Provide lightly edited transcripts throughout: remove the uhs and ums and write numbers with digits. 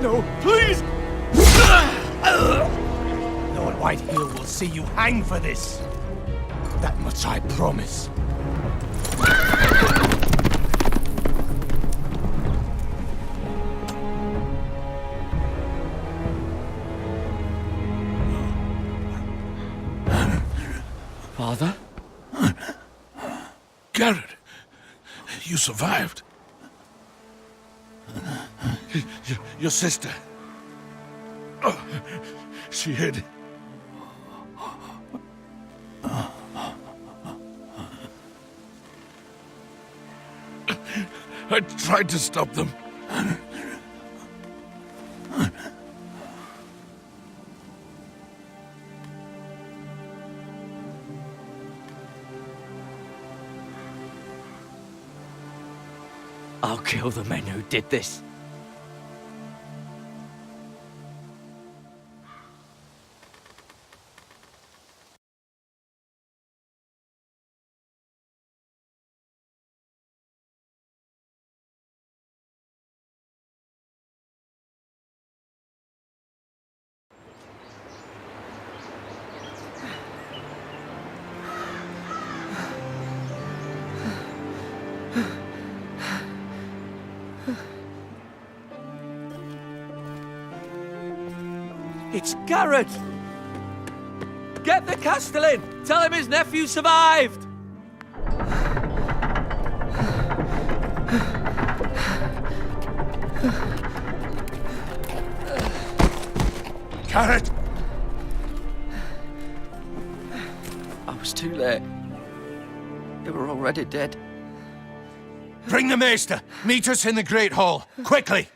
No, please! Lord Whitehill will see you hang for this. That much I promise. Father? Garrett, you survived. Your sister. Oh, she hid. I tried to stop them. I'll kill the men who did this. It's Garrett! Get the Castellan! Tell him his nephew survived! Garrett! I was too late. They were already dead. Bring the Maester! Meet us in the Great Hall, quickly!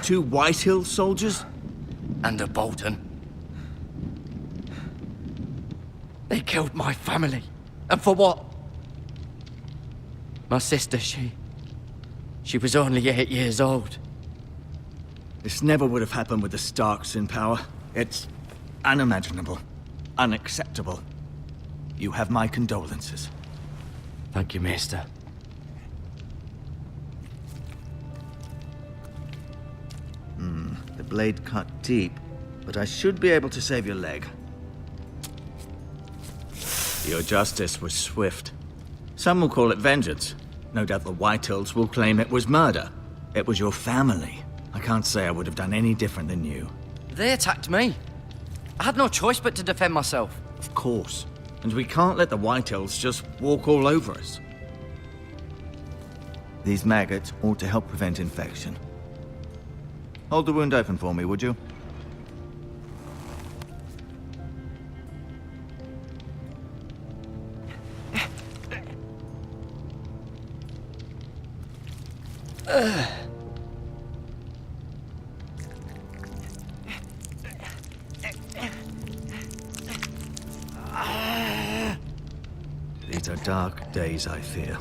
Two Whitehill soldiers? And a Bolton. They killed my family. And for what? My sister, she was only 8 years old. This never would have happened with the Starks in power. It's unimaginable. Unacceptable. You have my condolences. Thank you, Maester. The blade cut deep, but I should be able to save your leg. Your justice was swift. Some will call it vengeance. No doubt the Whitehills will claim it was murder. It was your family. I can't say I would have done any different than you. They attacked me. I had no choice but to defend myself. Of course. And we can't let the Whitehills just walk all over us. These maggots ought to help prevent infection. Hold the wound open for me, would you? These are dark days, I fear.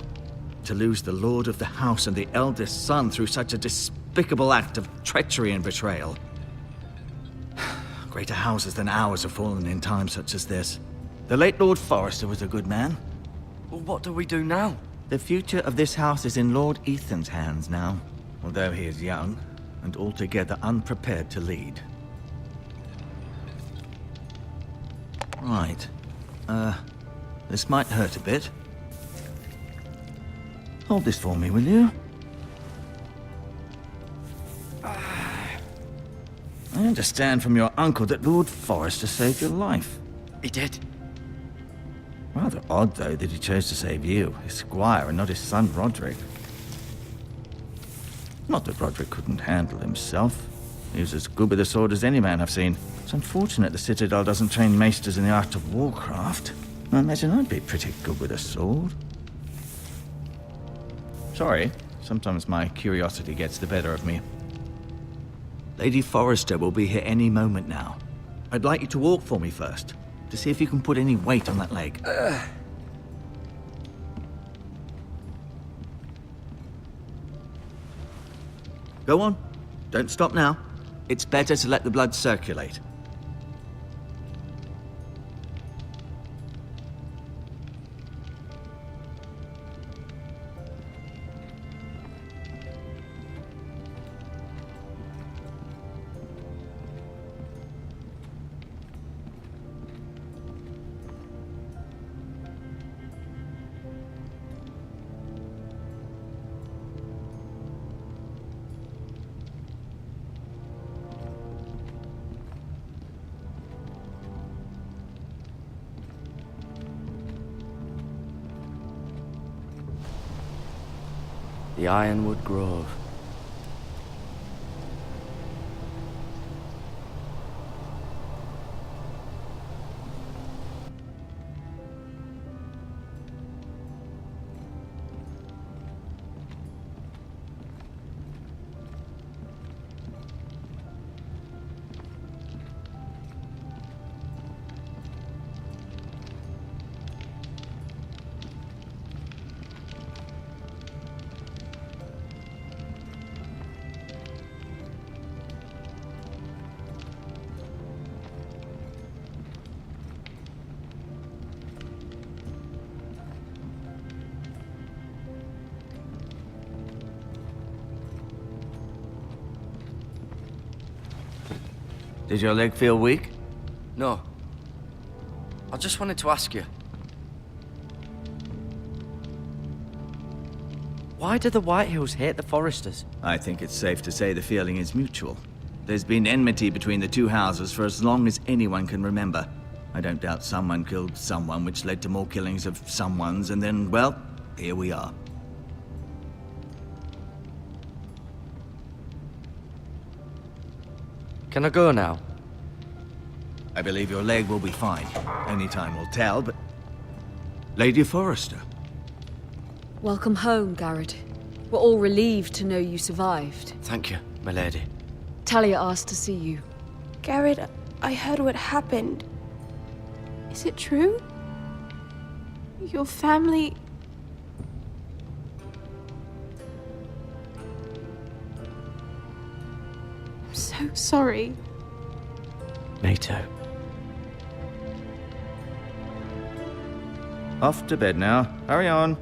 To lose the lord of the house and the eldest son through such a despicable act of treachery and betrayal. Greater houses than ours have fallen in times such as this. The late Lord Forrester was a good man. Well, what do we do now? The future of this house is in Lord Ethan's hands now, although he is young and altogether unprepared to lead. Right. This might hurt a bit. Hold this for me, will you? I understand from your uncle that Lord Forrester saved your life. He did. Rather odd, though, that he chose to save you, his squire, and not his son Roderick. Not that Roderick couldn't handle himself. He was as good with a sword as any man I've seen. It's unfortunate the Citadel doesn't train maesters in the art of warcraft. I imagine I'd be pretty good with a sword. Sorry, sometimes my curiosity gets the better of me. Lady Forrester will be here any moment now. I'd like you to walk for me first, to see if you can put any weight on that leg. Go on. Don't stop now. It's better to let the blood circulate. The Ironwood Grove. Did your leg feel weak? No. I just wanted to ask you. Why do the Whitehills hate the Forresters? I think it's safe to say the feeling is mutual. There's been enmity between the two houses for as long as anyone can remember. I don't doubt someone killed someone, which led to more killings of someones, and then, well, here we are. Can I go now? I believe your leg will be fine. Only time will tell, but... Lady Forrester. Welcome home, Garrett. We're all relieved to know you survived. Thank you, my lady. Talia asked to see you. Garrett, I heard what happened. Is it true? Your family... I'm so sorry. Me too. Off to bed now. Hurry on.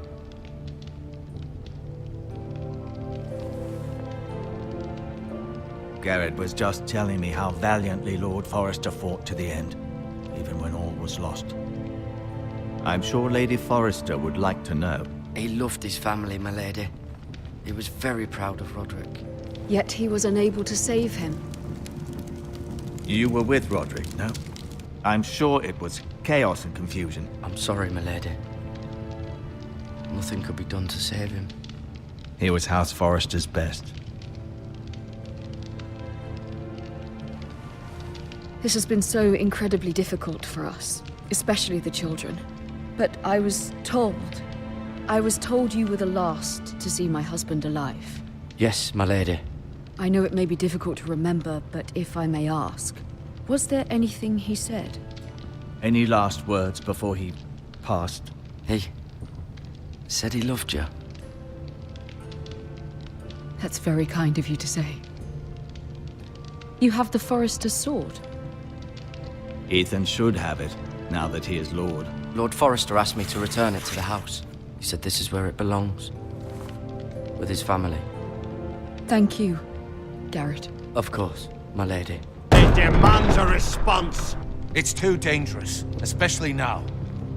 Garrett was just telling me how valiantly Lord Forrester fought to the end, even when all was lost. I'm sure Lady Forrester would like to know. He loved his family, my lady. He was very proud of Roderick. Yet he was unable to save him. You were with Roderick, no? I'm sure it was chaos and confusion. I'm sorry, my lady. Nothing could be done to save him. He was House Forrester's best. This has been so incredibly difficult for us, especially the children. But I was told you were the last to see my husband alive. Yes, my lady. I know it may be difficult to remember, but if I may ask, was there anything he said? Any last words before he passed? He said he loved you. That's very kind of you to say. You have the Forrester's sword. Ethan should have it, now that he is Lord. Lord Forrester asked me to return it to the house. He said this is where it belongs. With his family. Thank you, Garrett. Of course, my lady. It demands a response. It's too dangerous, especially now.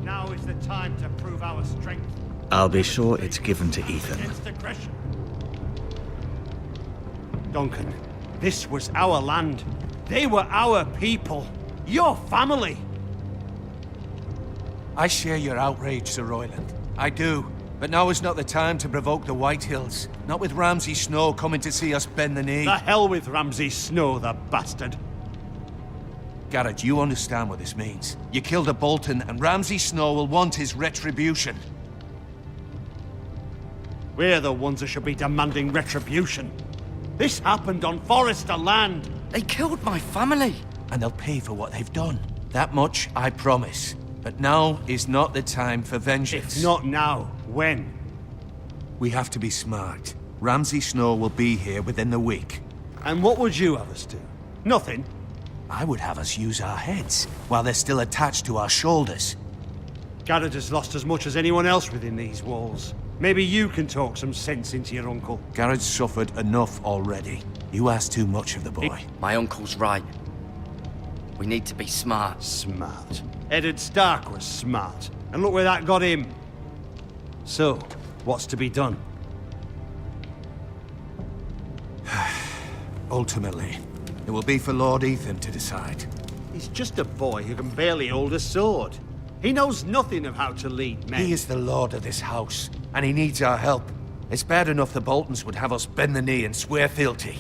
Now is the time to prove our strength. I'll be sure it's given to Ethan. Against aggression. Duncan, this was our land. They were our people. Your family. I share your outrage, Sir Royland. I do. But now is not the time to provoke the Whitehills. Not with Ramsay Snow coming to see us bend the knee. The hell with Ramsay Snow, the bastard. Garrett, you understand what this means. You killed a Bolton, and Ramsay Snow will want his retribution. We're the ones that should be demanding retribution. This happened on Forrester land. They killed my family. And they'll pay for what they've done. That much, I promise. But now is not the time for vengeance. If not now, when? We have to be smart. Ramsay Snow will be here within the week. And what would you have us do? Nothing. I would have us use our heads, while they're still attached to our shoulders. Garrett has lost as much as anyone else within these walls. Maybe you can talk some sense into your uncle. Garrett's suffered enough already. You ask too much of the boy. My uncle's right. We need to be smart. Smart. Eddard Stark was smart. And look where that got him. So, what's to be done? Ultimately, it will be for Lord Ethan to decide. He's just a boy who can barely hold a sword. He knows nothing of how to lead men. He is the lord of this house, and he needs our help. It's bad enough the Boltons would have us bend the knee and swear fealty.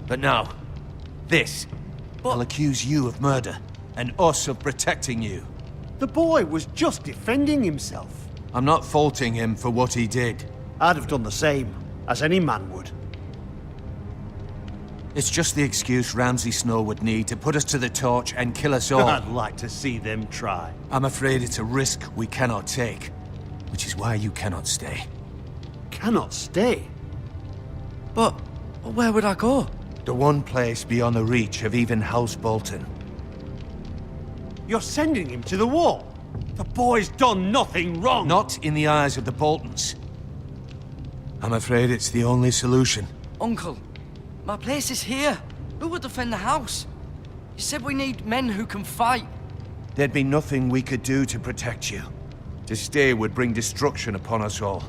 But now, this. I'll accuse you of murder, and us of protecting you. The boy was just defending himself. I'm not faulting him for what he did. I'd have done the same, as any man would. It's just the excuse Ramsay Snow would need to put us to the torch and kill us all. I'd like to see them try. I'm afraid it's a risk we cannot take, which is why you cannot stay. Cannot stay. But where would I go? The one place beyond the reach of even House Bolton. You're sending him to the war. The boy's done nothing wrong. Not in the eyes of the Boltons. I'm afraid it's the only solution. Uncle, my place is here. Who will defend the house? You said we need men who can fight. There'd be nothing we could do to protect you. To stay would bring destruction upon us all.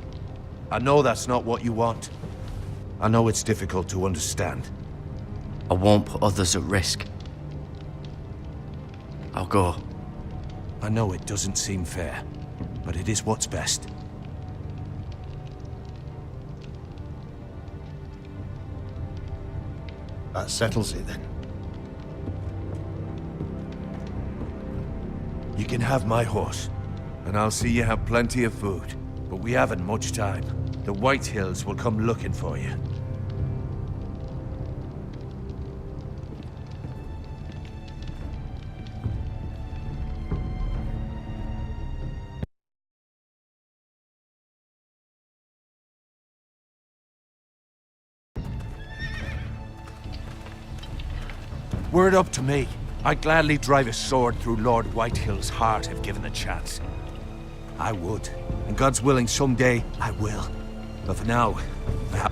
I know that's not what you want. I know it's difficult to understand. I won't put others at risk. I'll go. I know it doesn't seem fair, but it is what's best. That settles it then. You can have my horse, and I'll see you have plenty of food. But we haven't much time. The White Hills will come looking for you. Were it up to me, I'd gladly drive a sword through Lord Whitehill's heart if given the chance. I would. And God's willing, someday I will. But for now, I